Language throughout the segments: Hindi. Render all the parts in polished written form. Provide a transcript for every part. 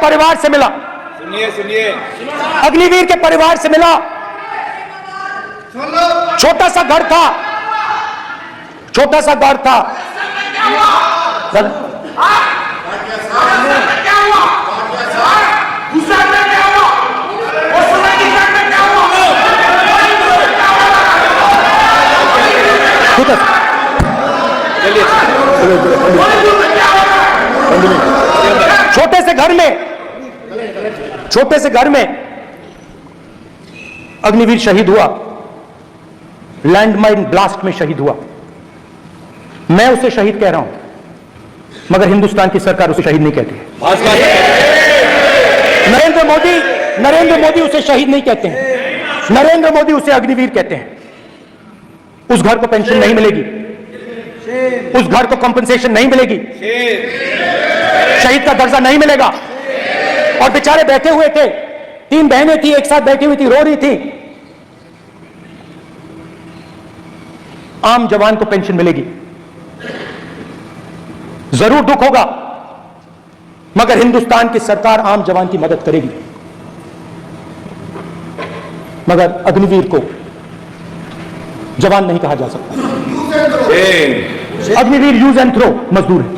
परिवार से मिला, सुनिए अग्निवीर के परिवार से मिला। छोटा सा घर था, छोटा सा घर था। छोटे से घर में अग्निवीर शहीद हुआ, लैंडमाइन ब्लास्ट में शहीद हुआ। मैं उसे शहीद कह रहा हूं, मगर हिंदुस्तान की सरकार उसे शहीद नहीं कहती है। नरेंद्र मोदी उसे शहीद नहीं कहते हैं, नरेंद्र मोदी उसे अग्निवीर कहते हैं। उस घर को पेंशन नहीं मिलेगी, उस घर को कंपनसेशन नहीं मिलेगी, शहीद का दर्जा नहीं मिलेगा। और बेचारे बैठे हुए थे, 3 बहनें थी, एक साथ बैठी हुई थी, रो रही थी। आम जवान को पेंशन मिलेगी, जरूर दुख होगा, मगर हिंदुस्तान की सरकार आम जवान की मदद करेगी। मगर अग्निवीर को जवान नहीं कहा जा सकता। अग्निवीर यूज एंड थ्रो मजदूर है।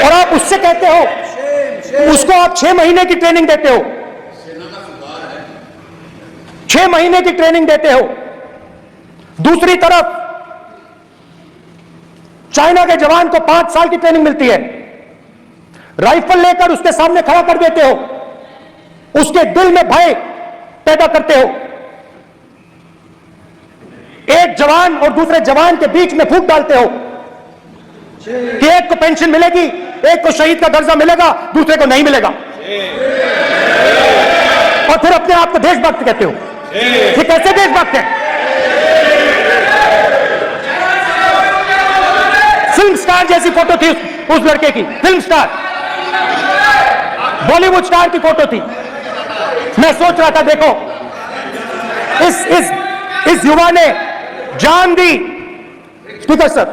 और आप उससे कहते हो, उसको आप 6 महीने की ट्रेनिंग देते हो, 6 महीने की ट्रेनिंग देते हो। दूसरी तरफ चाइना के जवान को 5 साल की ट्रेनिंग मिलती है, राइफल लेकर उसके सामने खड़ा कर देते हो, उसके दिल में भय पैदा करते हो। एक जवान और दूसरे जवान के बीच में फूट डालते हो कि एक को पेंशन मिलेगी, एक को शहीद का दर्जा मिलेगा, दूसरे को नहीं मिलेगा, और फिर अपने आप को देशभक्त कहते हो। ये कैसे देशभक्त है? फिल्म स्टार जैसी फोटो थी उस लड़के की, फिल्म स्टार, बॉलीवुड स्टार की फोटो थी। मैं सोच रहा था, देखो इस युवा ने जान दी। स्पीकर सर,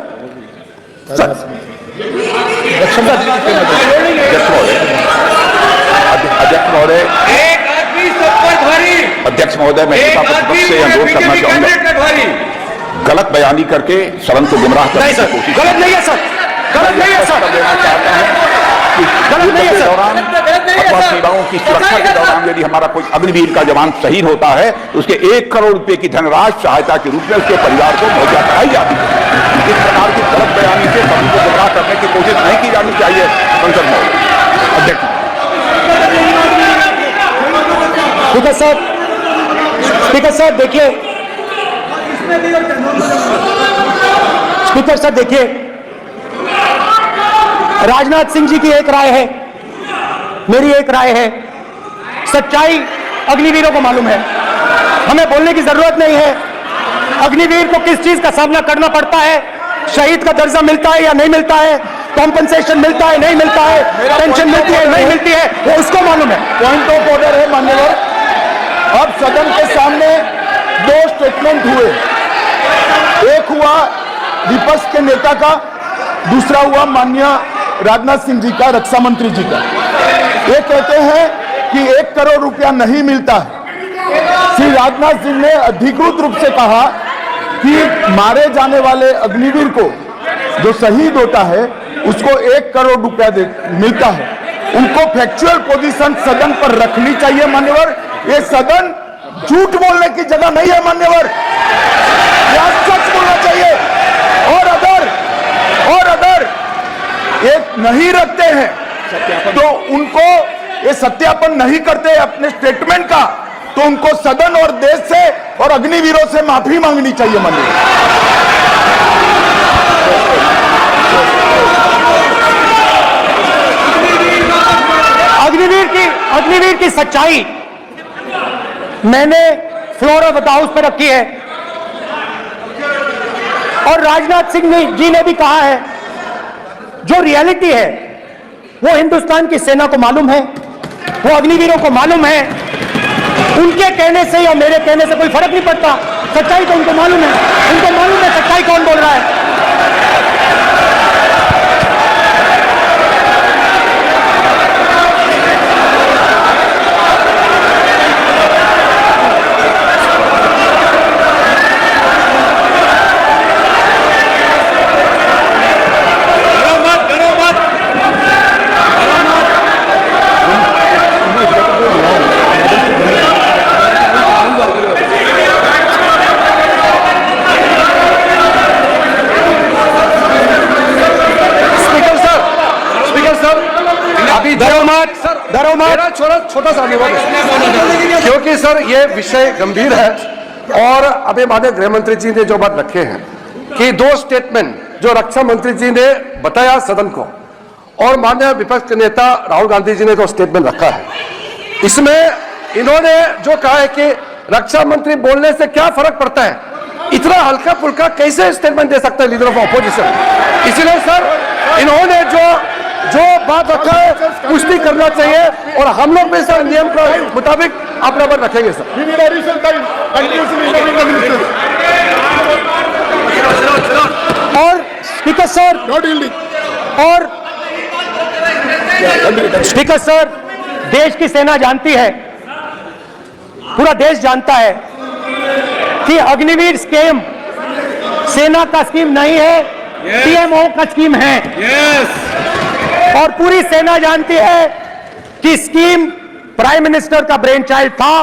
अध्यक्ष महोदय, मैं से अनुरोध करना चाहूंगा, गलत बयानी करके सदन को गुमराह करने की कोशिश। गलत नहीं है सर, गलत नहीं है सर, देना चाहता हूं कि गलत नहीं है सर, दौरान अथवा सेवाओं की सुरक्षा के दौरान यदि हमारा कोई अग्निवीर का जवान शहीद होता है तो उसके 1 करोड़ रुपए की धनराशि सहायता के रूप में उसके परिवार को मुहैया कराई जाती है। इस प्रकार की गलत बयानी से सदन को गुमराह करने की कोशिश नहीं की जानी चाहिए। संसद में अध्यक्ष स्पीकर साहब देखिए, स्पीकर साहब देखिए, राजनाथ सिंह जी की एक राय है, मेरी एक राय है। सच्चाई अग्निवीरों को मालूम है, हमें बोलने की जरूरत नहीं है। अग्निवीर को किस चीज का सामना करना पड़ता है, शहीद का दर्जा मिलता है या नहीं मिलता है, कॉम्पनसेशन मिलता है नहीं मिलता है, पेंशन मिलती है नहीं मिलती है, वो उसको मालूम है। पॉइंट ऑफ ऑर्डर है मान्यवर। अब सदन के सामने 2 स्टेटमेंट हुए, एक हुआ विपक्ष के नेता का, दूसरा हुआ माननीय राजनाथ सिंह जी का, रक्षा मंत्री जी का। ये कहते हैं कि 1 करोड़ रुपया नहीं मिलता है। श्री राजनाथ सिंह ने अधिकृत रूप से कहा कि मारे जाने वाले अग्निवीर को जो शहीद होता है उसको 1 करोड़ रुपया मिलता है। उनको फैक्चुअल पोजीशन सदन पर रखनी चाहिए मान्यवर। ये सदन झूठ बोलने की जगह नहीं है मान्यवर, यह सच बोलना चाहिए। और अगर ये नहीं रखते हैं तो उनको ये सत्यापन नहीं करते अपने स्टेटमेंट का, तो उनको सदन और देश से और अग्निवीरों से माफी मांगनी चाहिए मान्यवर। अग्निवीर की सच्चाई मैंने फ्लोर ऑफ द हाउस पर रखी है, और राजनाथ सिंह जी ने भी कहा है, जो रियलिटी है वो हिंदुस्तान की सेना को मालूम है, वो अग्निवीरों को मालूम है। उनके कहने से या मेरे कहने से कोई फर्क नहीं पड़ता, सच्चाई तो उनको मालूम है, उनको मालूम है सच्चाई कौन बोल रहा है। डरो मत। मेरा छोटा सा अनुरोध है, क्योंकि सर ये विषय गंभीर है और अभी माननीय गृह मंत्री जी ने जो बात रखे हैं कि 2 स्टेटमेंट जो रक्षा मंत्री जी ने बताया सदन को और माननीय विपक्ष के नेता राहुल गांधी जी ने जो स्टेटमेंट रखा है, इसमें इन्होंने जो कहा है कि रक्षा मंत्री बोलने से क्या फर्क पड़ता है, इतना हल्का फुल्का कैसे स्टेटमेंट दे सकता है लीडर ऑफ ऑपोजिशन। इसलिए सर इन्होंने जो बात रखा है पुष्टि करना चाहिए और हम लोग भी सर नियम के मुताबिक अपना बात रखेंगे सर। और स्पीकर सर और स्पीकर सर, देश की सेना जानती है, पूरा देश जानता है कि अग्निवीर स्कीम सेना का स्कीम नहीं है, पीएमओ का स्कीम है। और पूरी सेना जानती है कि स्कीम प्राइम मिनिस्टर का ब्रेन चाइल्ड था,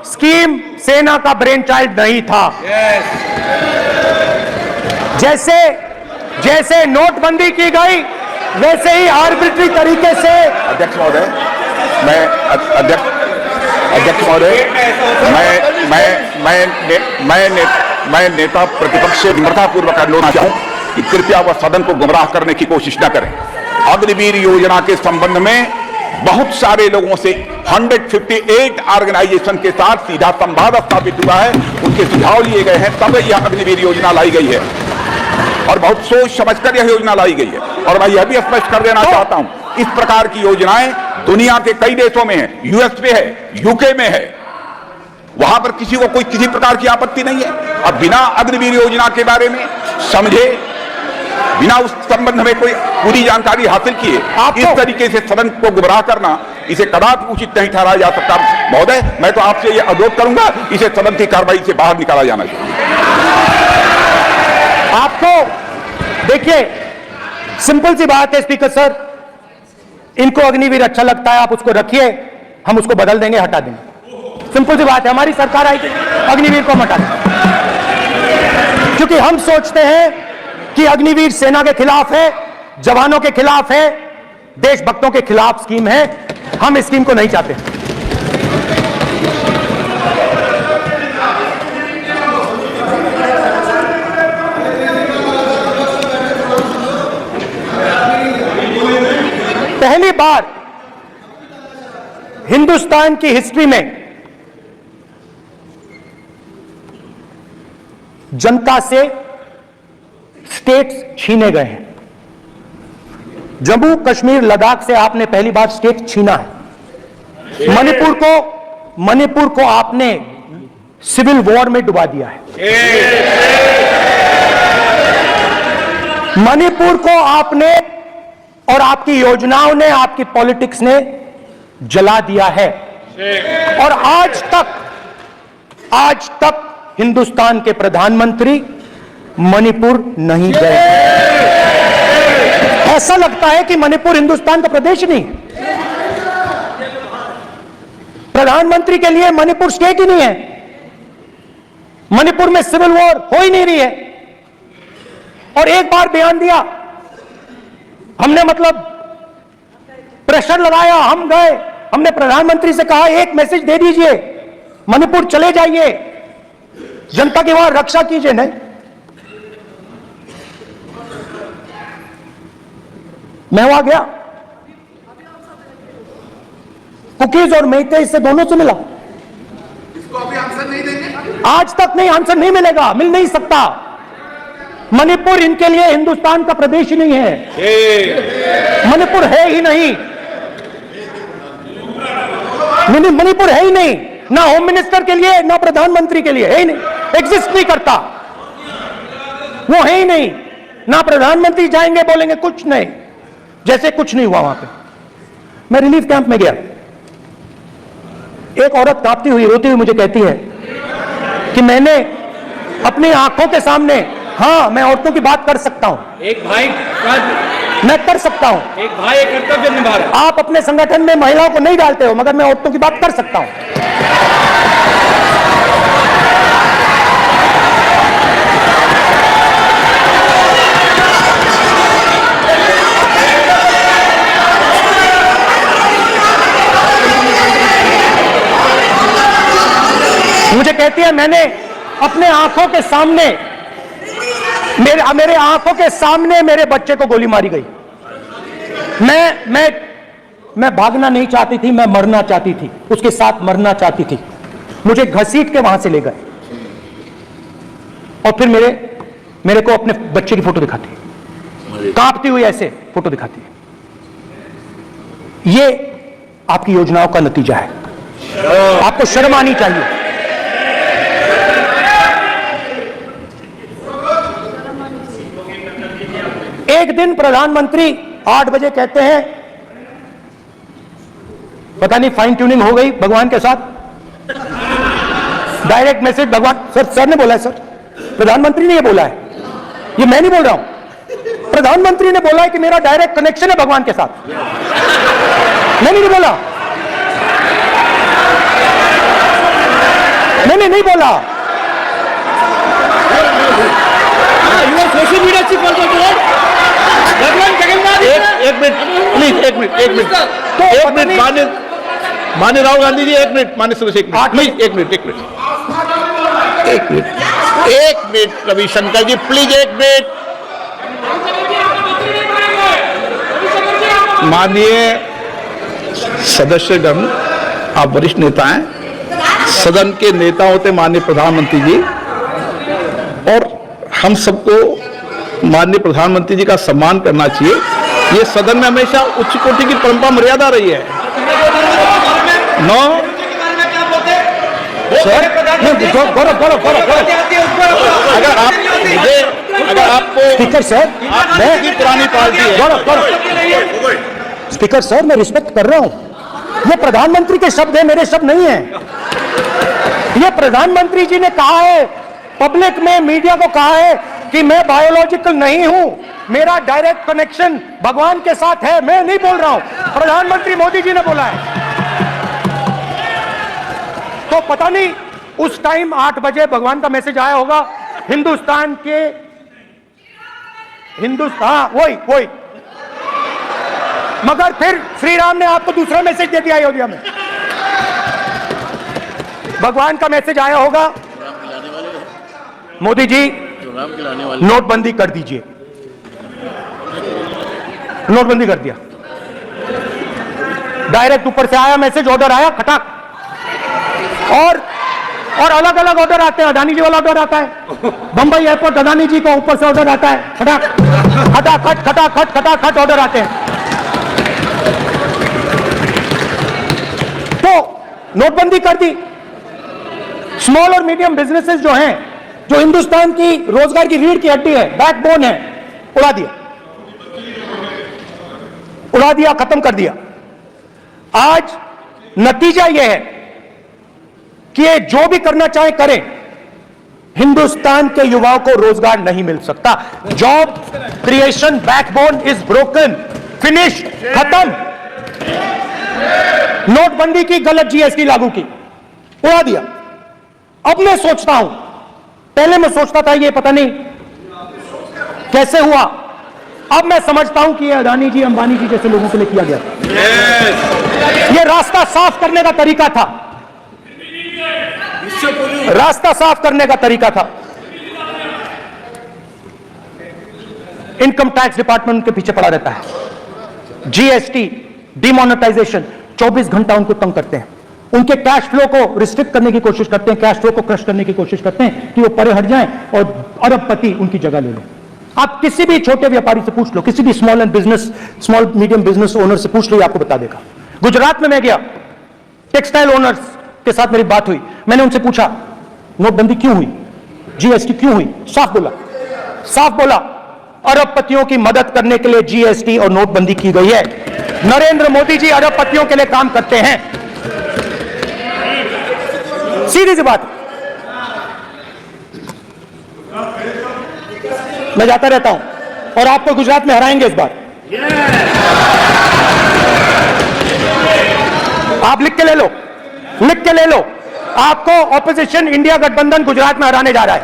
स्कीम सेना का ब्रेन चाइल्ड नहीं था। जैसे नोटबंदी की गई वैसे ही आर्बिट्री तरीके से। अध्यक्ष महोदय, अध्यक्ष महोदय, मैं नेता प्रतिपक्ष से विनम्रतापूर्वक अनुरोध चाहूं कि कृपया वह सदन को गुमराह करने की कोशिश न करें। अग्निवीर योजना के संबंध में बहुत सारे लोगों से 158 ऑर्गेनाइजेशन के साथ सीधा संवाद स्थापित हुआ है, उनके सुझाव लिए गए हैं, तब यह अग्निवीर योजना लाई गई है और बहुत सोच समझकर यह योजना लाई गई है। और मैं यह भी स्पष्ट कर देना चाहता हूं, इस प्रकार की योजनाएं दुनिया के कई देशों में है, यूएस में है, यूके में है, वहां पर किसी को कोई किसी प्रकार की आपत्ति नहीं है। अब बिना अग्निवीर योजना के बारे में समझे, बिना उस संबंध में कोई पूरी जानकारी हासिल किए इस तरीके से सदन को गुमराह करना, इसे कदापि उचित नहीं ठहराया जा सकता। महोदय, मैं तो आपसे यह अनुरोध करूंगा, इसे सदन की कार्रवाई से बाहर निकाला जाना चाहिए। आपको देखिए, सिंपल सी बात है स्पीकर सर, इनको अग्निवीर अच्छा लगता है, आप उसको रखिए, हम उसको बदल देंगे, हटा देंगे। सिंपल सी बात है, हमारी सरकार आएगी, अग्निवीर को हम हटा देंगे, क्योंकि हम सोचते हैं कि अग्निवीर सेना के खिलाफ है, जवानों के खिलाफ है, देशभक्तों के खिलाफ स्कीम है। हम इस स्कीम को नहीं चाहते। पहली बार हिंदुस्तान की हिस्ट्री में जनता से स्टेट्स छीने गए हैं। जम्मू कश्मीर लद्दाख से आपने पहली बार स्टेट छीना है। मणिपुर को आपने सिविल वॉर में डुबा दिया है। मणिपुर को आपने और आपकी योजनाओं ने, आपकी पॉलिटिक्स ने जला दिया है। और आज तक हिंदुस्तान के प्रधानमंत्री मणिपुर नहीं गए। ऐसा लगता है कि मणिपुर हिंदुस्तान का प्रदेश नहीं है। प्रधानमंत्री के लिए मणिपुर स्टेट ही नहीं है। मणिपुर में सिविल वॉर हो ही नहीं रही है। और एक बार बयान दिया, हमने मतलब प्रेशर लगाया, हम गए, हमने प्रधानमंत्री से कहा एक मैसेज दे दीजिए, मणिपुर चले जाइए, जनता की वहां रक्षा कीजिए। नहीं, मैं वहां गया, कुकीज और मेइते से दोनों से मिला। इसको अभी आंसर नहीं देंगे? आज तक नहीं, आंसर नहीं मिलेगा, मिल नहीं सकता। मणिपुर इनके लिए हिंदुस्तान का प्रदेश ही नहीं है। मणिपुर है ही नहीं, मणिपुर है ही नहीं, ना होम मिनिस्टर के लिए ना प्रधानमंत्री के लिए, है ही नहीं, एग्जिस्ट नहीं करता, वो है ही नहीं। ना प्रधानमंत्री जाएंगे बोलेंगे कुछ नहीं, जैसे कुछ नहीं हुआ वहां पे। मैं रिलीफ कैंप में गया, एक औरत कांपती हुई रोती हुई मुझे कहती है कि मैंने अपनी आंखों के सामने, हाँ मैं औरतों की बात कर सकता हूं, एक भाई मैं कर सकता हूं, एक भाई कर्तव्य निभा रहा है। आप अपने संगठन में महिलाओं को नहीं डालते हो, मगर मैं औरतों की बात कर सकता हूं। कहती है मैंने अपने आंखों के सामने मेरे आंखों के सामने मेरे बच्चे को गोली मारी गई। मैं भागना नहीं चाहती थी, मैं मरना चाहती थी, उसके साथ मरना चाहती थी। मुझे घसीट के वहां से ले गए और फिर मेरे को अपने बच्चे की फोटो दिखाती है, कांपती हुई ऐसे फोटो दिखाती है। ये आपकी योजनाओं का नतीजा है। आपको शर्म आनी चाहिए। एक दिन प्रधानमंत्री 8 बजे कहते हैं, पता नहीं फाइन ट्यूनिंग हो गई भगवान के साथ, डायरेक्ट मैसेज भगवान सर ने बोला है, सर प्रधानमंत्री ने ये बोला है, ये मैं नहीं बोल रहा हूं, प्रधानमंत्री ने बोला है कि मेरा डायरेक्ट कनेक्शन है भगवान के साथ। मैंने नहीं बोला, मैंने नहीं बोला। सोशल मीडिया चीफ भगवान जगन्नाथ। एक मिनट प्लीज, एक मिनट मान्य राहुल गांधी जी, एक मिनट मान्य सुरेश, एक मिनट प्लीज, एक मिनट रविशंकर जी प्लीज, एक मिनट। माननीय सदस्यगण, आप वरिष्ठ नेता हैं, सदन के नेता होते माननीय प्रधानमंत्री जी, और हम सबको माननीय प्रधानमंत्री जी का सम्मान करना चाहिए। ये सदन में हमेशा उच्च कोटि की परंपरा मर्यादा रही है। सर अगर आपको स्पीकर सर, मैं पुरानी पार्टी है। स्पीकर सर, मैं रिस्पेक्ट कर रहा हूं, ये प्रधानमंत्री के शब्द है, मेरे शब्द नहीं है। ये प्रधानमंत्री जी ने कहा है, पब्लिक में मीडिया को कहा है कि मैं बायोलॉजिकल नहीं हूं, मेरा डायरेक्ट कनेक्शन भगवान के साथ है। मैं नहीं बोल रहा हूं, प्रधानमंत्री मोदी जी ने बोला है। तो पता नहीं उस टाइम 8 बजे भगवान का मैसेज आया होगा हिंदुस्तान वही मगर फिर श्री राम ने आपको दूसरा मैसेज दे दिया अयोध्या में। भगवान का मैसेज आया होगा, मोदी जी नोटबंदी कर दीजिए। नोटबंदी कर दिया, डायरेक्ट ऊपर से आया मैसेज, ऑर्डर आया खटाक। और अलग अलग ऑर्डर आते हैं। अदानी जी वाला ऑर्डर आता है, बंबई एयरपोर्ट अदानी जी का ऊपर से ऑर्डर आता है, खटाखट ऑर्डर आते हैं। तो नोटबंदी कर दी। स्मॉल और मीडियम बिजनेसेस जो हैं, जो हिंदुस्तान की रोजगार की रीढ़ की हड्डी है, बैकबोन है, उड़ा दिया, खत्म कर दिया। आज नतीजा यह है कि ये जो भी करना चाहे करें, हिंदुस्तान के युवाओं को रोजगार नहीं मिल सकता। Job creation backbone is broken, finish, खत्म। नोटबंदी की, गलत जीएसटी लागू की, उड़ा दिया। अब मैं सोचता हूं, पहले मैं सोचता था ये पता नहीं कैसे हुआ, अब मैं समझता हूं कि ये अदानी जी, अंबानी जी जैसे लोगों के लिए किया गया। ये रास्ता साफ करने का तरीका था, रास्ता साफ करने का तरीका था। इनकम टैक्स डिपार्टमेंट के पीछे पड़ा रहता है, जीएसटी, डिमोनेटाइजेशन, 24 घंटा उनको तंग करते हैं, उनके कैश फ्लो को रिस्ट्रिक्ट करने की कोशिश करते हैं, कैश फ्लो को क्रश करने की कोशिश करते हैं कि वो परे हट जाएं और अरबपति उनकी जगह ले लें। आप किसी भी छोटे व्यापारी से पूछ लो, किसी भी स्मॉल मीडियम बिजनेस ओनर से पूछ लो, आपको बता देगा। गुजरात में मैं गया, टेक्सटाइल ओनर्स के साथ मेरी बात हुई, मैंने उनसे पूछा नोटबंदी क्यों हुई, जीएसटी क्यों हुई, साफ बोला अरबपतियों की मदद करने के लिए जीएसटी और नोटबंदी की गई है। नरेंद्र मोदी जी अरबपतियों के लिए काम करते हैं, सीधी सी बात। मैं जाता रहता हूं और आपको गुजरात में हराएंगे इस बार। आप लिख के ले लो, आपको ऑपोजिशन इंडिया गठबंधन गुजरात में हराने जा रहा है।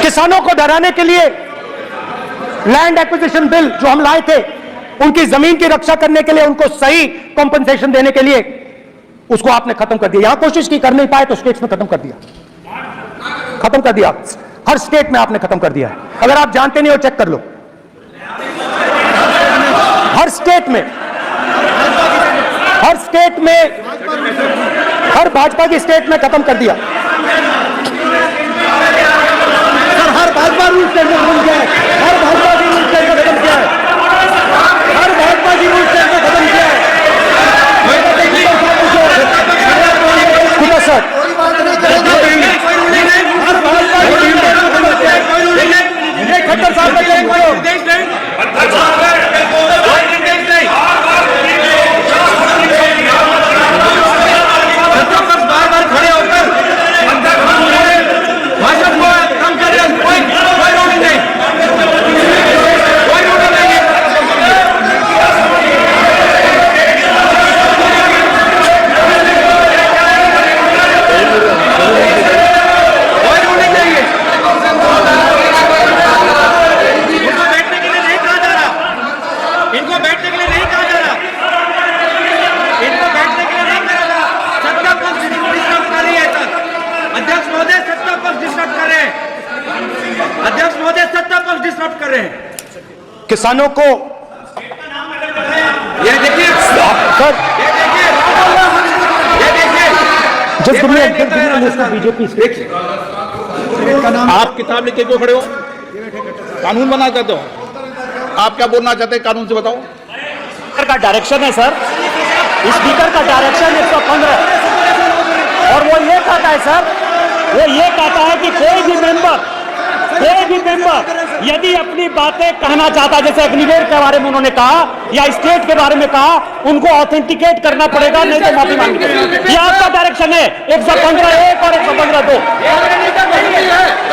किसानों को डराने के लिए लैंड एक्विजिशन बिल जो हम लाए थे, उनकी जमीन की रक्षा करने के लिए, उनको सही कॉम्पनसेशन देने के लिए, उसको आपने खत्म कर दिया। यहां कोशिश की, कर नहीं पाए तो स्टेट्स में खत्म कर दिया, खत्म कर दिया। हर स्टेट में आपने खत्म कर दिया है। अगर आप जानते नहीं हो, चेक कर लो। हर स्टेट में, हर स्टेट में, हर भाजपा की स्टेट में खत्म कर दिया। सर, हर भाजपा रूल स्टेट में खत्म किया है, हर भाजपा की रूल स्टेट में खत्म किया है, हर भाजपा की रूल स्टेट में खत्म किया है। सर, हर भाजपा की रूल स्टेट में खत्म किया है। खट्टर साहब का किसानों को ये देखिए सर, जिस बीजेपी आप किताब लेके क्यों खड़े हो? कानून बना चाहते हो? आप क्या बोलना चाहते हैं, कानून से बताओ। स्पीकर का डायरेक्शन है सर, स्पीकर का डायरेक्शन 115, और वो ये कहता है सर, वो ये कहता है कि कोई भी मेंबर यदि अपनी बातें कहना चाहता है, जैसे अग्निवीर के बारे में उन्होंने कहा या स्टेट के बारे में कहा, उनको ऑथेंटिकेट करना पड़ेगा, नहीं तो माफी मांगनी पड़ेगी। ये आपका डायरेक्शन है 115(1) और 115(2).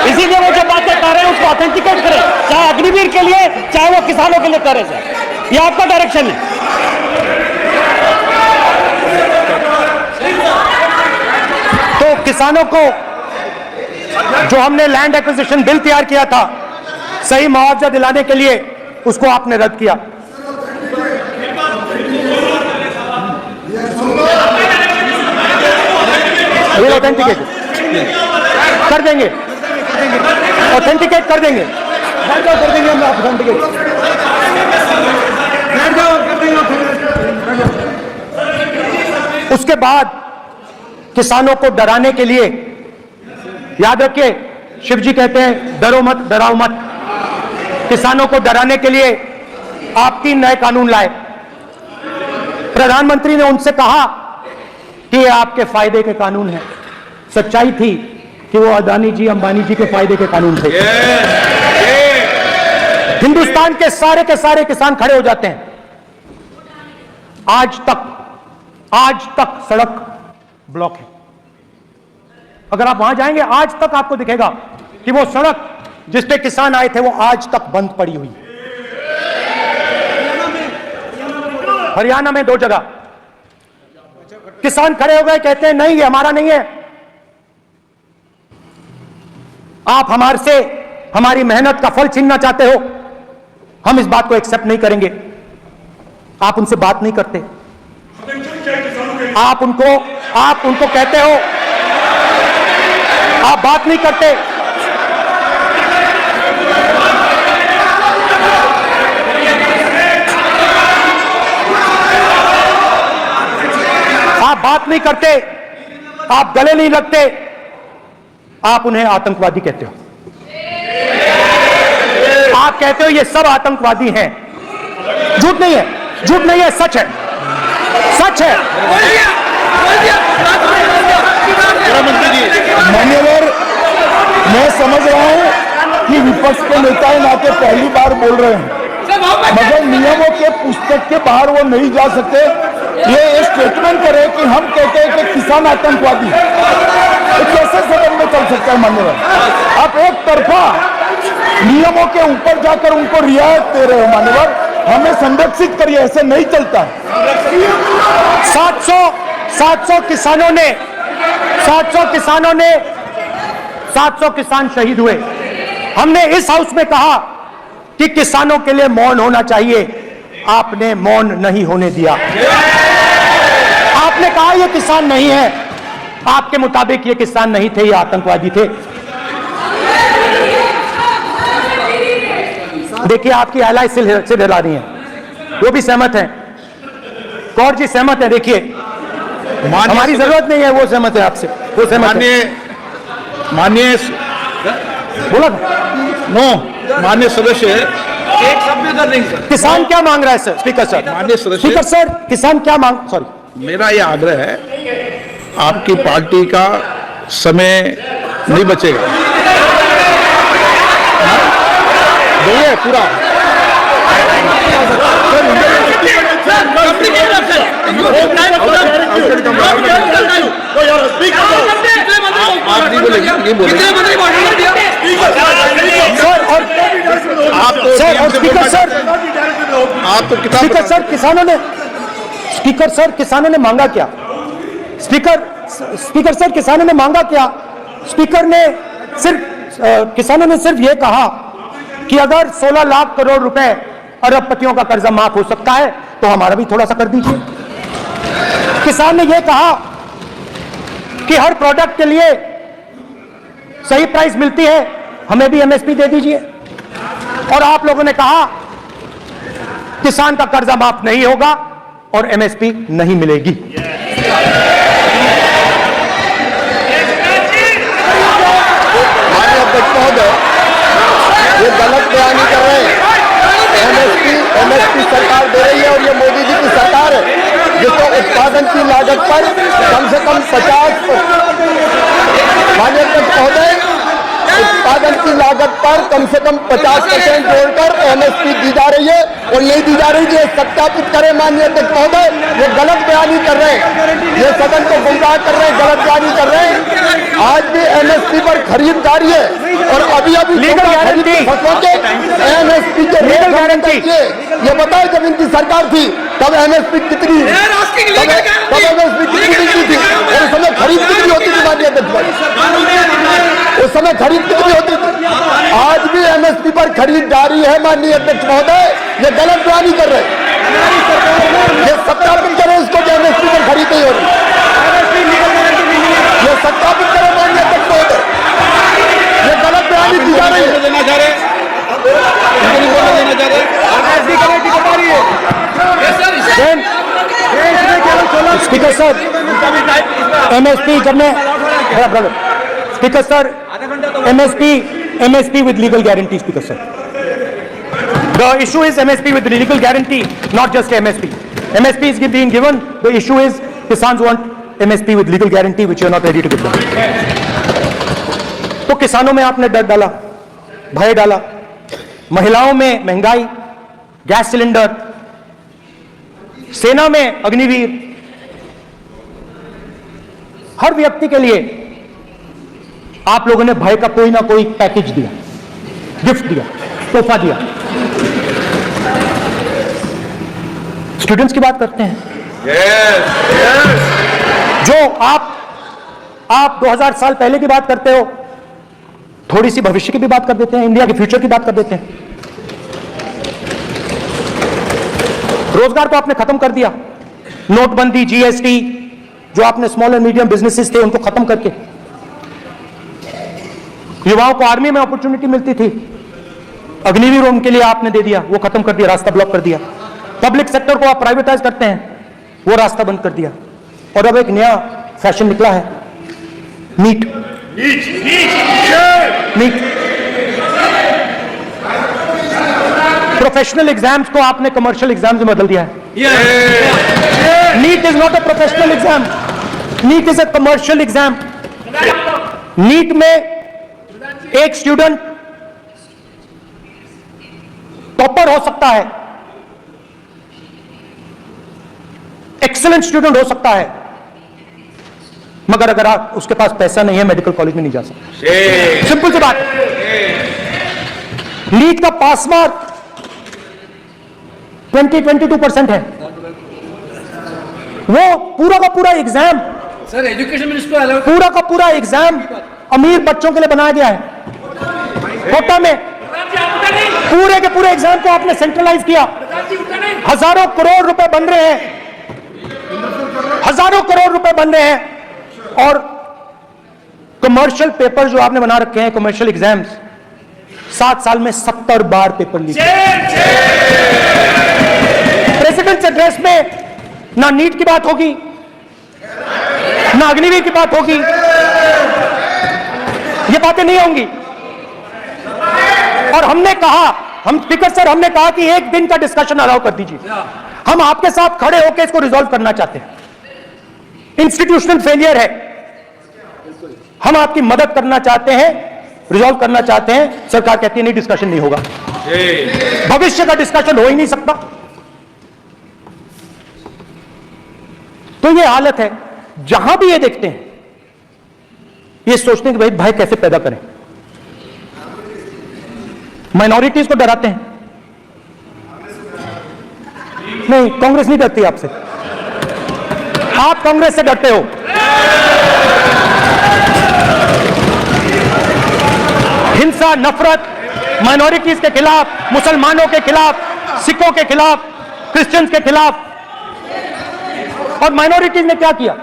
इसीलिए वो जो बातें कर रहे हैं उसको ऑथेंटिकेट करें, चाहे अग्निवीर के लिए चाहे वो किसानों के लिए करे सर। ये आपका डायरेक्शन है। तो किसानों को जो हमने लैंड एक्विजिशन बिल तैयार किया था, सही मुआवजा दिलाने के लिए, उसको आपने रद्द किया। ऑथेंटिकेट कर देंगे, ऑथेंटिकेट कर देंगे, कर देंगे हम ऑथेंटिकेट। उसके बाद किसानों को डराने के लिए, याद रखिए, शिव जी कहते हैं डरो मत, डराओ मत। किसानों को डराने के लिए आप 3 नए कानून लाए। प्रधानमंत्री ने उनसे कहा कि ये आपके फायदे के कानून हैं। सच्चाई थी कि वो अदानी जी, अंबानी जी के फायदे के कानून थे। हिंदुस्तान के सारे किसान खड़े हो जाते हैं। आज तक सड़क ब्लॉक है। अगर आप वहां जाएंगे, आज तक आपको दिखेगा कि वो सड़क जिस पे किसान आए थे वो आज तक बंद पड़ी हुई। हरियाणा में 2 जगह किसान खड़े हो गए, कहते हैं नहीं, ये हमारा नहीं है। आप हमारे से हमारी मेहनत का फल छीनना चाहते हो, हम इस बात को एक्सेप्ट नहीं करेंगे। आप उनसे बात नहीं करते, आप उनको कहते हो, आप बात नहीं करते। आप बात नहीं करते, आप गले नहीं लगते, आप उन्हें आतंकवादी कहते हो। आप कहते हो ये सब आतंकवादी हैं। झूठ नहीं है, झूठ नहीं है, सच है, सच है। मान्यवर, मैं समझ रहा हूं कि विपक्ष के नेता नाते पहली बार बोल रहे हैं, मगर नियमों के पुस्तक के बाहर वो नहीं जा सकते। ये स्टेटमेंट करे कि हम कहते हैं कि किसान आतंकवादी, तो कैसे सदन में चल सकता है? मान्यवर, आप एक तरफा नियमों के ऊपर जाकर उनको रियायत दे रहे हो। मान्यवर, हमें संरक्षित करिए, ऐसे नहीं चलता। 700 किसान शहीद हुए। हमने इस हाउस में कहा कि किसानों के लिए मौन होना चाहिए। आपने मौन नहीं होने दिया। आपने कहा ये किसान नहीं है, आपके मुताबिक ये किसान नहीं थे, ये आतंकवादी थे। देखिए आपकी एलाई सिर हिला रही है, वो भी सहमत है, कौर जी सहमत है। देखिए हमारी जरूरत नहीं है, वो सहमत है आपसे, वो सहमत है। माननीय बोला नो माननीय सदस्य, किसान क्या मांग रहा है सर? स्पीकर सर, माननीय सदस्य, स्पीकर सर, किसान क्या मांग, सॉरी, मेरा यह आग्रह है, आपकी पार्टी का समय नहीं बचेगा, नहीं है पूरा। आप नहीं बोलेंगे, नहीं बोलेंगे आप तो सर। और स्पीकर सर, आप तो किताब स्पीकर सर, किसानों ने मांगा क्या? स्पीकर सर, किसानों ने मांगा क्या? स्पीकर ने सिर्फ किसानों ने सिर्फ यह कहा कि अगर 16 लाख करोड़ रुपए अरबपतियों का कर्जा माफ हो सकता है तो हमारा भी थोड़ा सा कर दीजिए। किसान ने यह कहा कि हर प्रोडक्ट के लिए सही प्राइस मिलती है, हमें भी एमएसपी दे दीजिए। और आप लोगों ने कहा किसान का कर्जा माफ नहीं होगा और एमएसपी नहीं मिलेगी। ये गलत बयानी कर रहे हैं। एमएसपी सरकार दे रही है और ये मोदी जी की सरकार है जिसको उत्पादन की लागत पर कम से कम 50 माननीय अध्यक्ष महोदय, उत्पादन की लागत पर कम से कम 50% जोड़कर एमएसपी दी जा रही है और नहीं दी जा रही है। सत्यापित करें माननीय अध्यक्ष महोदय, ये गलत बयानी कर रहे हैं, ये सदन को गुमराह कर रहे हैं, गलत बयानी कर रहे हैं। आज भी एमएसपी पर खरीद जारी है और अभी लीगल गारंटी, एमएसपी के लीगल गारंटी, ये बताए जब इनकी सरकार थी तब एमएसपी कितनी, तब एमएसपी कितनी मिलती थी और उस समय खरीद कितनी होती थी माननीय अध्यक्ष, उस समय खरीद कितनी होती थी? आज भी एमएसपी पर खरीद जारी है माननीय अध्यक्ष महोदय, ये गलत बयानी कर रहे हैं। ये सत्यापित करें इसको कि एमएसपी पर खरीद नहीं हो रही, ये सत्यापित करें माननीय अध्यक्ष महोदय, ये गलत बयानी दी जा रही है। स्पीकर सर, एमएसपी जब मैं speaker sir, MSP with legal guarantee, Speaker sir. The issue is MSP with legal guarantee, not just MSP. MSP is being given. The issue is Kisans want MSP with legal guarantee, which you are not ready to give them. तो किसानों में आपने डर डाला, भय डाला, महिलाओं में महंगाई, गैस सिलेंडर, सेना में अग्निवीर, हर व्यक्ति के लिए आप लोगों ने भय का कोई ना कोई पैकेज दिया, गिफ्ट दिया, तोहफा दिया। स्टूडेंट्स की बात करते हैं। जो आप 2000 साल पहले की बात करते हो, थोड़ी सी भविष्य की भी बात कर देते हैं, इंडिया के फ्यूचर की बात कर देते हैं। रोजगार को आपने खत्म कर दिया, नोटबंदी, जीएसटी, जो आपने स्मॉल एंड मीडियम बिजनेसेस थे उनको खत्म करके युवाओं को आर्मी में अपॉर्चुनिटी मिलती थी, अग्निवीर उनके लिए आपने दे दिया, वो खत्म कर दिया, रास्ता ब्लॉक कर दिया। पब्लिक सेक्टर को आप प्राइवेटाइज करते हैं, वो रास्ता बंद कर दिया। और अब एक नया फैशन निकला है, नीट। प्रोफेशनल एग्जाम्स को आपने कमर्शियल एग्जाम्स में बदल दिया है। NEET is not a professional exam, NEET is a commercial exam. NEET में एक स्टूडेंट टॉपर हो सकता है, एक्सीलेंट स्टूडेंट हो सकता है, मगर अगर आप उसके पास पैसा नहीं है मेडिकल कॉलेज में नहीं जा सकता। सिंपल सी बात। नीट का पास मार्क 22% है। वो पूरा का पूरा exam, sir education minister allowed, पूरा का पूरा एग्जाम अमीर बच्चों के लिए बनाया गया है। कोटा में पूरे के पूरे एग्जाम को आपने सेंट्रलाइज किया। हजारों करोड़ रुपए बन रहे हैं, हजारों करोड़ रुपए बन रहे हैं, और कमर्शियल पेपर जो आपने बना रखे हैं, कमर्शियल एग्जाम्स, 7 साल में 70 बार पेपर लीक। प्रेसिडेंट्स एड्रेस में ना नीट की बात होगी, ना अग्निवीर की बात होगी, ये बातें नहीं होंगी। और हमने कहा, हम स्पीकर सर, हमने कहा कि एक दिन का डिस्कशन अलाउ कर दीजिए। हम आपके साथ खड़े होकर इसको रिजॉल्व करना चाहते हैं। इंस्टीट्यूशनल फेलियर है, हम आपकी मदद करना चाहते हैं, रिजॉल्व करना चाहते हैं। सरकार कहती है नहीं, डिस्कशन नहीं होगा, भविष्य का डिस्कशन हो ही नहीं सकता। तो ये हालत है, जहां भी ये देखते हैं ये सोचते हैं कि भाई भय कैसे पैदा करें, माइनॉरिटीज को डराते हैं। नहीं, कांग्रेस नहीं डरती आपसे, आप कांग्रेस से डरते हो। हिंसा, नफरत, माइनॉरिटीज के खिलाफ, मुसलमानों के खिलाफ, सिखों के खिलाफ, क्रिश्चियंस के खिलाफ। और माइनॉरिटीज ने क्या किया?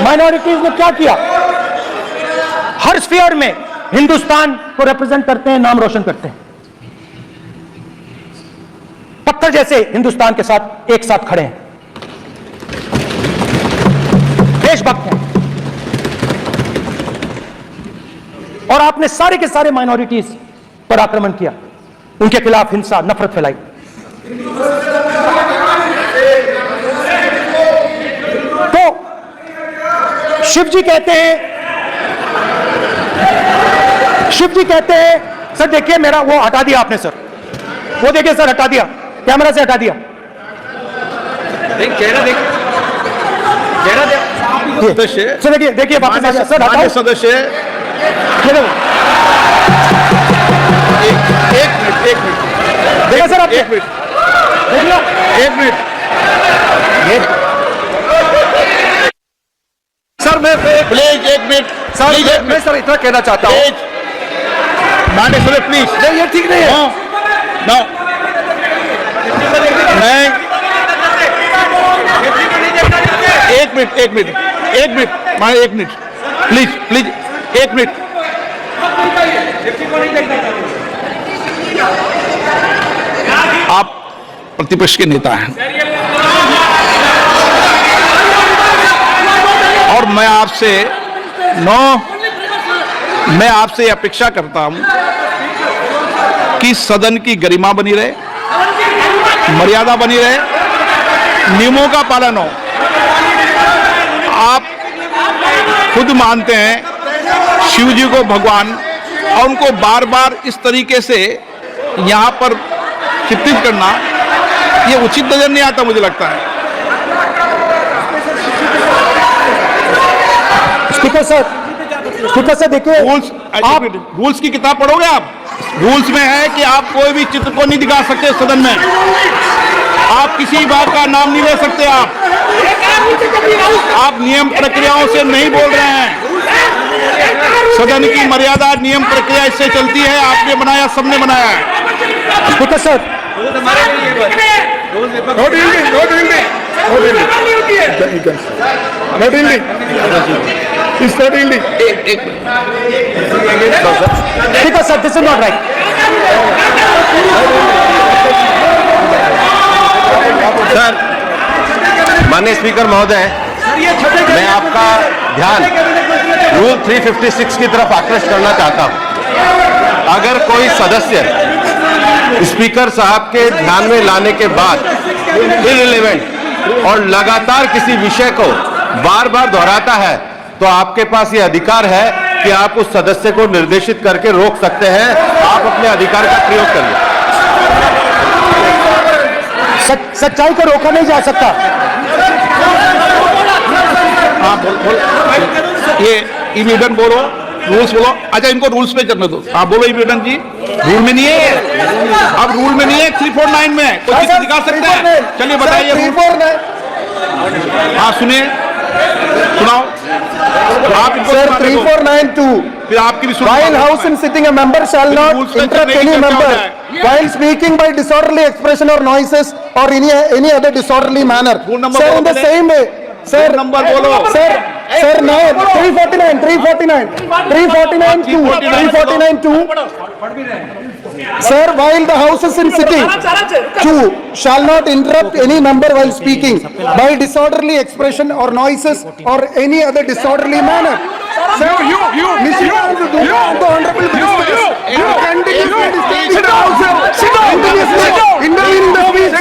माइनॉरिटीज ने क्या किया? हर स्फीयर में हिंदुस्तान को रिप्रेजेंट करते हैं, नाम रोशन करते हैं, पत्थर जैसे हिंदुस्तान के साथ एक साथ खड़े हैं, देशभक्त हैं। और आपने सारे के सारे माइनॉरिटीज पर आक्रमण किया, उनके खिलाफ हिंसा, नफरत फैलाई। तो शिव जी कहते हैं, सर देखिए मेरा वो हटा दिया आपने सर, वो देखिए सर हटा दिया, कैमरा से हटा दिया। चेहरा देख, सर देखिए, देखिए वापस आ गया सर, हटाओ सदस्य। एक मिनट देखिए सर, आप एक मिनट सर मैं प्लीज एक मिनट सर मैं सर इतना कहना चाहता हूं, माननीय सदस्य प्लीज। नहीं ये ठीक नहीं है। नो, मैं एक मिनट माननीय, एक मिनट प्लीज, एक मिनट। आप प्रतिपक्ष के नेता हैं और मैं आपसे अपेक्षा करता हूं कि सदन की गरिमा बनी रहे, मर्यादा बनी रहे, नियमों का पालन हो। आप खुद मानते हैं शिव जी को भगवान, और उनको बार बार इस तरीके से यहां पर चित्रित करना ये उचित नजर नहीं आता, मुझे लगता है। स्पीकर सर देखिए, आप रूल्स की किताब पढ़ोगे? आप रूल्स में है कि आप कोई भी चित्र को नहीं दिखा सकते सदन में, आप किसी बात का नाम नहीं ले सकते। आप नियम प्रक्रियाओं से नहीं बोल रहे हैं। सदन की मर्यादा, नियम प्रक्रिया इससे चलती है, आपने बनाया, सबने बनाया है। Speaker sir, speaker sir, this is not right. Sir, माननीय स्पीकर महोदय, मैं आपका ध्यान रूल 356 की तरफ आकृष्ट करना चाहता हूं। अगर कोई सदस्य स्पीकर साहब के ध्यान में लाने के बाद इररिलेवेंट और लगातार किसी विषय को बार बार दोहराता है, तो आपके पास ये अधिकार है कि आप उस सदस्य को निर्देशित करके रोक सकते हैं। आप अपने अधिकार का प्रयोग करिए। सच्चाई को रोका नहीं जा सकता। आप बोल ये इविडेंट बोलो, रूल्स बोलो। अच्छा, इनको रूल्स पे करने दो। आप बोलो इविडेंट जी, रूल में नहीं है, अब रूल में नहीं है, 349 में है। कोई चित्र दिखा सकते हैं? चलिए बताइए। 349 हाँ सुनिए, सुनाओ आप इनको। सर 3492 फिर आपकी भी While House is sitting, a member shall not rules पे interrupt चलने की any चर्चा हो member while speaking by disorderly expression or noises or any other disorderly manner. Rule number Sir, बोलो in the पहले। same way, sir, Rule number बोलो। sir, 349 2, sir, while the House is in sitting, 2 shall not interrupt any member while speaking by disorderly expression or noises or any other disorderly manner. Sir, you, the honorable minister, you continuously disturb the House. Intervening the speech.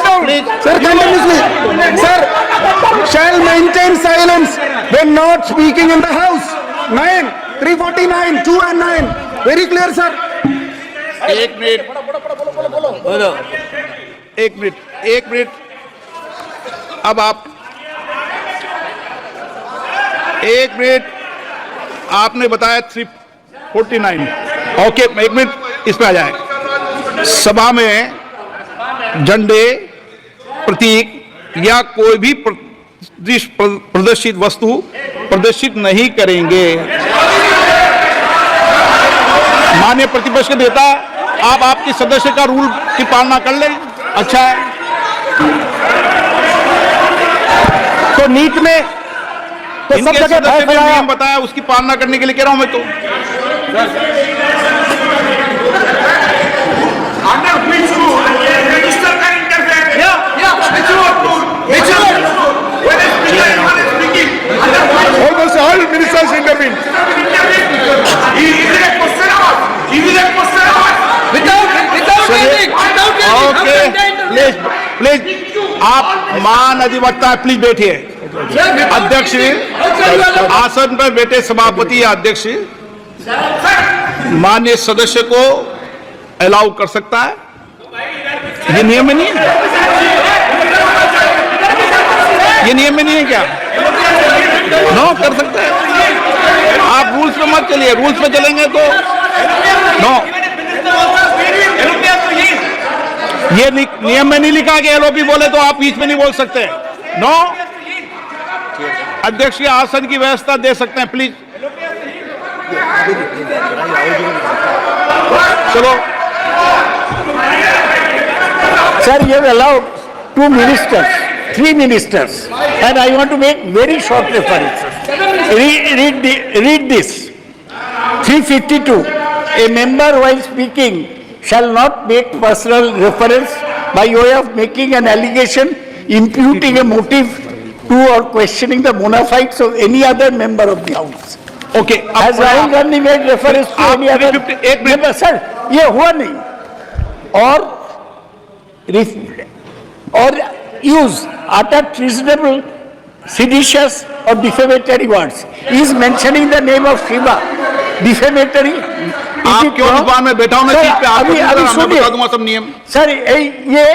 Sir, continuously. Sir, shall maintain silence when not speaking in the House. 9, 349, 2 and 9. Very clear, sir. एक मिनट अब आप एक मिनट आपने बताया 349 ओके एक मिनट इस पे आ जाए सभा में झंडे प्रतीक या कोई भी प्रदर्शित वस्तु प्रदर्शित नहीं करेंगे माननीय प्रतिपक्ष के नेता आप आपके सदस्य का रूल की पालना कर लें अच्छा है तो नीट में तो सब इनके जगह भय सदस्य ने फैलाया। नियम बताया उसकी पालना करने के लिए कह रहा हूं मैं तो Almost all ministers intervene. Okay please आप मान अधिवक्ता प्लीज बैठिए अध्यक्ष आसन पर बैठे सभापति या अध्यक्ष माननीय सदस्य को अलाउ कर सकता है ये नियम में नहीं है ये नियम में नहीं है क्या नो कर सकते हैं आप रूल्स पे मत चलिए रूल्स पे चलेंगे तो नो ये नियम में नहीं लिखा कि एलओपी बोले तो आप बीच में नहीं बोल सकते नो अध्यक्ष के आसन की व्यवस्था दे सकते हैं प्लीज चलो Sir, you have allowed 2 ministers, 3 ministers, and I want to make very short references. Read this. 352. A member while speaking shall not make personal reference by way of making an allegation, imputing a motive to or questioning the bona fides of any other member of the House. Okay Has Rahul Gandhi made reference to आप any other 351 member? Sir, ये हुआ नहीं और or use utter treasonable, seditious or defamatory words. He is mentioning the name of Shiva. Defamatory. आप क्यों दुकान में बैठा हूं मैं सीट पे आप अभी मैं बता दूंगा सब नियम सर ये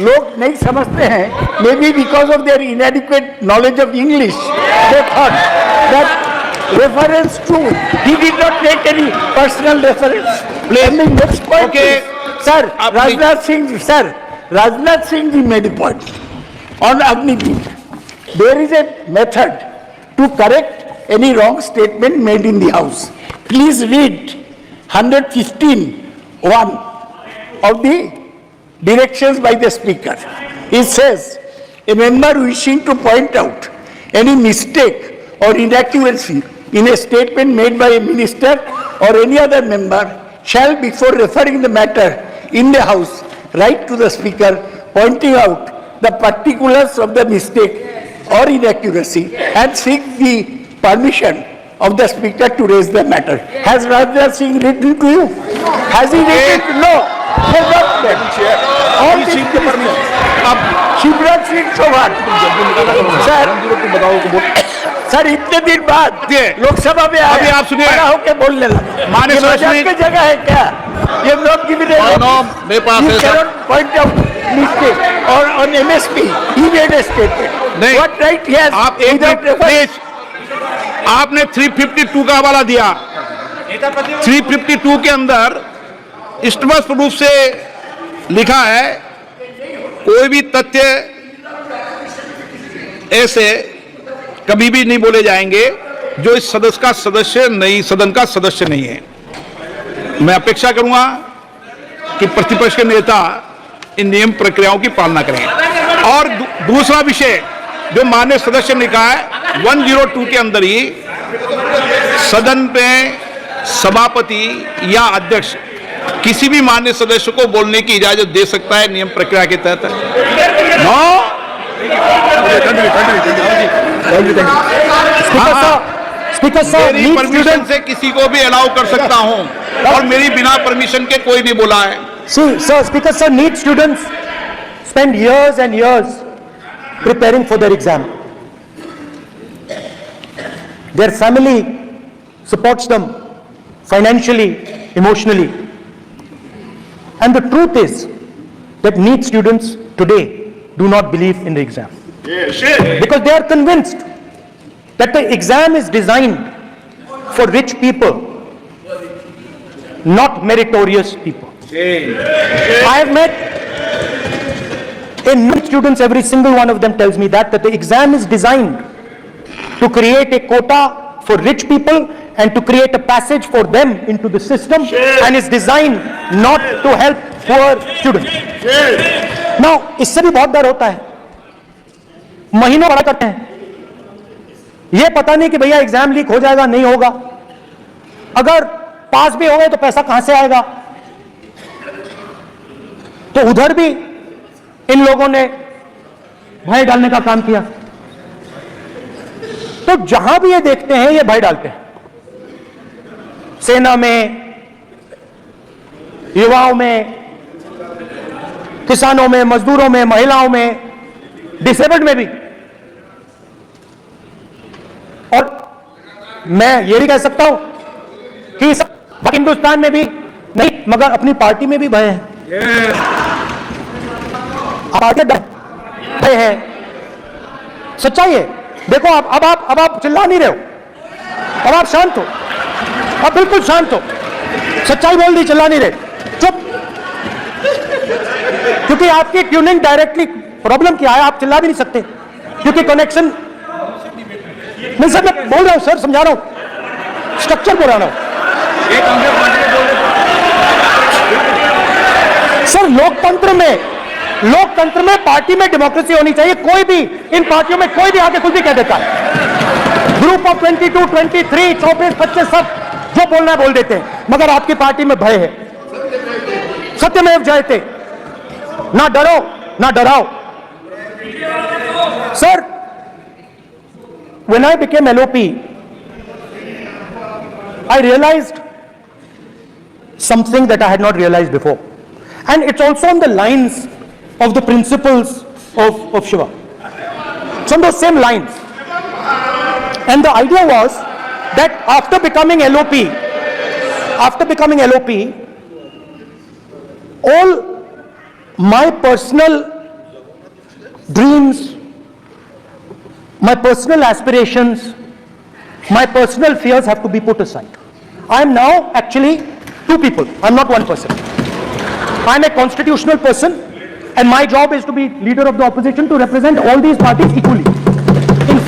लोग नहीं समझते हैं maybe because of their inadequate knowledge of English they thought that reference to he did not make any personal reference next point Okay. Sir आप Rajnath Singh ji made a point on Agniveer. There is a method to correct any wrong statement made in the House. Please read 115(1) of the directions by the Speaker. It says, a member wishing to point out any mistake or inaccuracy in a statement made by a minister or any other member shall, before referring the matter in the House, write to the Speaker pointing out the particulars of the mistake or inaccuracy and seek the permission of the Speaker to raise the matter. Has Rajnath Singh written to you? Has he written? No. He has not written. All these ministers. Shivraj Singh Chouhan sir इतने दिन बाद लोकसभा में अभी आप सुनिए। खड़ा होके बोलने लगे माननीय ये मजाक सदस्य की जगह है क्या ये लोग मेरे पास है सर। पॉइंट आउट मिस्टेक और on MSP he made a statement नहीं। व्हाट राइट ही हैज आप एक मिनट प्लीज आपने 352 का हवाला दिया 352 के अंदर स्पष्ट रूप से लिखा है कोई भी तथ्य ऐसे कभी भी नहीं बोले जाएंगे जो इस सदस्य का सदस्य नहीं, सदन का सदस्य नहीं है। मैं अपेक्षा करूंगा कि प्रतिपक्ष के नेता इन नियम प्रक्रियाओं की पालना करें। और दूसरा विषय जो माननीय सदस्य ने कहा है, 102 के अंदर ही सदन में सभापति या अध्यक्ष किसी भी माननीय सदस्य को बोलने की इजाजत दे सकता है नियम प्रक्रिया के तहत। स्पीकर साहब, मेरी परमिशन से किसी को भी अलाउ कर सकता हूं और मेरी बिना परमिशन के कोई नहीं बोला है। See, sir, Speaker sir, NEET students spend years and years preparing for their exam. Their family supports them financially, emotionally. And the truth is that NEET students today do not believe in the exam. Because they are convinced that the exam is designed for rich people, not meritorious people. I have met NEET students, every single one of them tells me that the exam is designed to create a quota for rich people and to create a passage for them into the system, and is designed not to help poor students. Now, इससे भी बहुत डर होता है, महीनों पढ़ा करते हैं, ये पता नहीं कि भैया एग्जाम लीक हो जाएगा, नहीं होगा, अगर पास भी हो गए तो पैसा कहां से आएगा। तो उधर भी इन लोगों ने भय डालने का काम किया। तो जहां भी ये देखते हैं ये भय डालते हैं, सेना में, युवाओं में, किसानों में, मजदूरों में, महिलाओं में, डिसेबल्ड में भी। और मैं ये भी कह सकता हूं कि हिंदुस्तान में भी नहीं, मगर अपनी पार्टी में भी भय है। भय है, सच्चाई है। देखो अब आप चिल्ला नहीं रहे हो, अब आप शांत हो, अब बिल्कुल शांत हो, सच्चाई बोल दी, चिल्ला नहीं रहे, चुप। क्योंकि आपकी ट्यूनिंग डायरेक्टली, प्रॉब्लम क्या है, आप चिल्ला भी नहीं सकते क्योंकि कनेक्शन नहीं। सर मैं बोल रहा हूं, सर समझा रहा हूं, स्ट्रक्चर बोल रहा हूं। सर लोकतंत्र में पार्टी में डेमोक्रेसी होनी चाहिए। कोई भी इन पार्टियों में कोई भी आके कुछ भी कह देता है। ग्रुप ऑफ 22, 23, 24, 25 सब जो बोलना है बोल देते हैं, मगर आपकी पार्टी में भय है। सत्यमेव जयते, ना डरो ना डराओ। Sir, when I became LOP, I realized something that I had not realized before, and it's also on the lines of the principles of Shiva. It's on those same lines. And the idea was that after becoming LOP, all my personal dreams, my personal aspirations, my personal fears have to be put aside. I am now actually two people. I'm not one person. I'm a constitutional person, and my job is to be leader of the opposition, to represent all these parties equally. In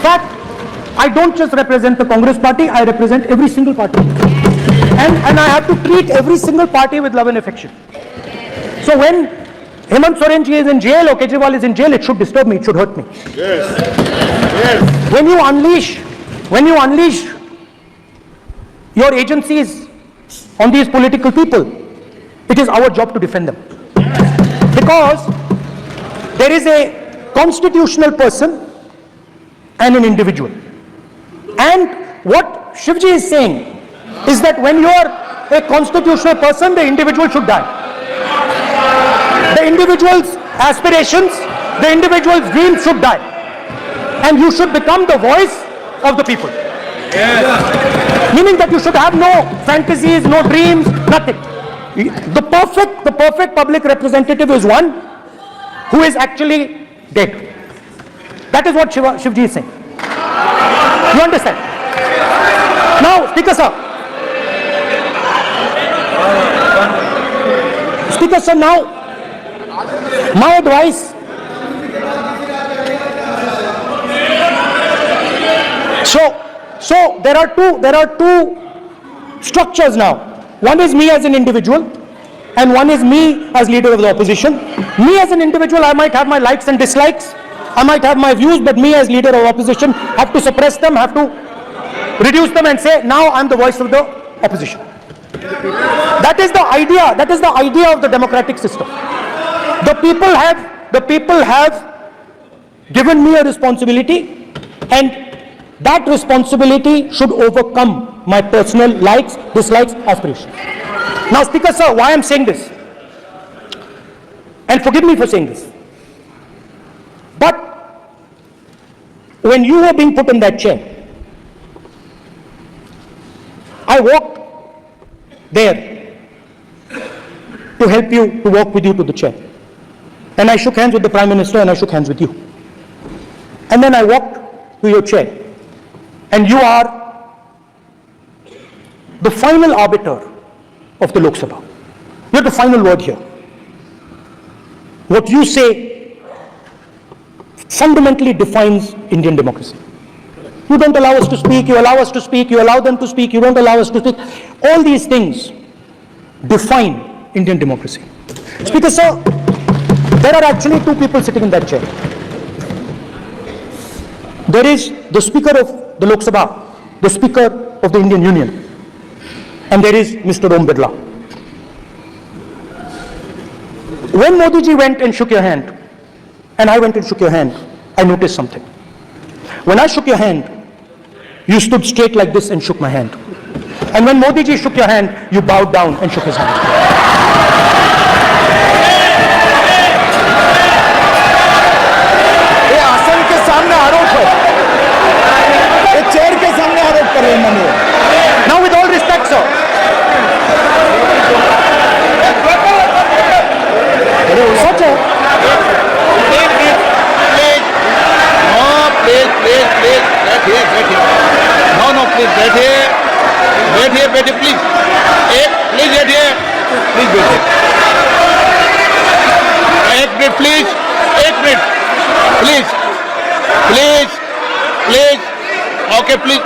fact, I don't just represent the Congress party, I represent every single party. And I have to treat every single party with love and affection. So when Hemant Soren ji is in jail or Kejriwal is in jail, it should disturb me, it should hurt me. Yes. When you unleash your agencies on these political people, it is our job to defend them. Because there is a constitutional person and an individual. And what Shivji is saying is that when you are a constitutional person, the individual should die. The individual's aspirations, the individual's dreams should die. And you should become the voice of the people. Yes. Meaning that you should have no fantasies, no dreams, nothing. The perfect public representative is one who is actually dead. That is what Shivji is saying. You understand? Now, Speaker sir, now, my advice, So there are two structures now. One is me as an individual, and one is me as leader of the opposition. Me as an individual, I might have my likes and dislikes, I might have my views, but me as leader of opposition have to suppress them, have to reduce them and say, now I'm the voice of the opposition. That is the idea of the democratic system. The people have given me a responsibility, and that responsibility should overcome my personal likes, dislikes, aspirations. Now, Speaker Sir, why I'm saying this, and forgive me for saying this, but when you were being put in that chair, I walked there to help you, to walk with you to the chair. And I shook hands with the Prime Minister, and I shook hands with you. And then I walked to your chair. And you are the final arbiter of the Lok Sabha. You're the final word here. What you say fundamentally defines Indian democracy. You don't allow us to speak, you allow us to speak, you allow them to speak, you don't allow us to speak. All these things define Indian democracy. Speaker Sir, there are actually two people sitting in that chair. There is the Speaker of the Lok Sabha, the Speaker of the Indian Union, and there is Mr. Om Birla. When Modi ji went and shook your hand, and I went and shook your hand, I noticed something. When I shook your hand, you stood straight like this and shook my hand. And when Modi ji shook your hand, you bowed down and shook his hand. ये आसन के सामने आरोप है, ये चेयर के सामने आरोप कर रहे हैं माननीय। Now with all respect, sir, such a बैठिए प्लीज, प्लीज बैठिए, एक minute please, please, okay please.